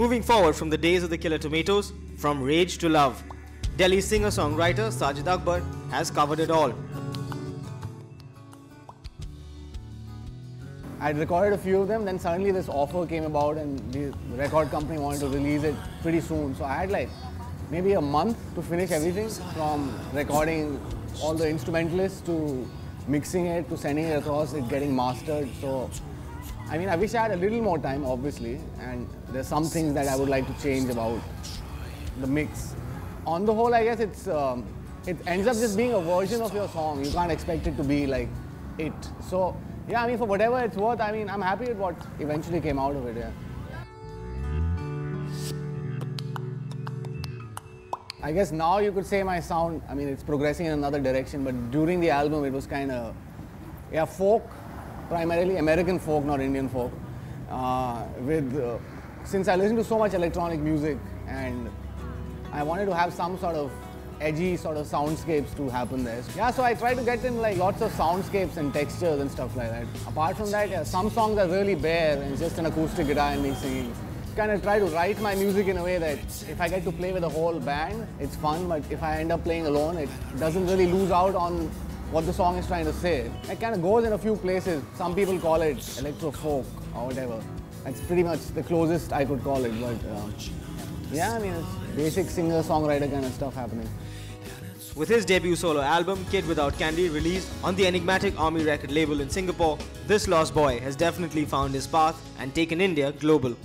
Moving forward from the days of the Killer Tomatoes, from rage to love, Delhi singer-songwriter Sajid Akbar has covered it all. I'd recorded a few of them, then suddenly this offer came about and the record company wanted to release it pretty soon. So I had like maybe a month to finish everything, from recording all the instrumentalists to mixing it to sending it across, it getting mastered. So I mean, I wish I had a little more time, obviously, and there's some things that I would like to change about the mix. On the whole, I guess it ends up just being a version of your song. You can't expect it to be like it. So yeah, I mean, for whatever it's worth, I mean, I'm happy with what eventually came out of it, yeah. I guess now you could say my sound, I mean, it's progressing in another direction, but during the album it was kind of, yeah, folk, primarily American folk, not Indian folk. Since I listen to so much electronic music and I wanted to have some sort of edgy sort of soundscapes to happen there. Yeah, so I try to get in like lots of soundscapes and textures and stuff like that. Apart from that, yeah, some songs are really bare and just an acoustic guitar and me singing. Kind of try to write my music in a way that if I get to play with a whole band, it's fun, but if I end up playing alone, it doesn't really lose out on what the song is trying to say. It kind of goes in a few places. Some people call it electro folk or whatever. That's pretty much the closest I could call it, but yeah, I mean, it's basic singer-songwriter kind of stuff happening. With his debut solo album, Kid Without Candy, released on the enigmatic Army record label in Singapore, this lost boy has definitely found his path and taken India global.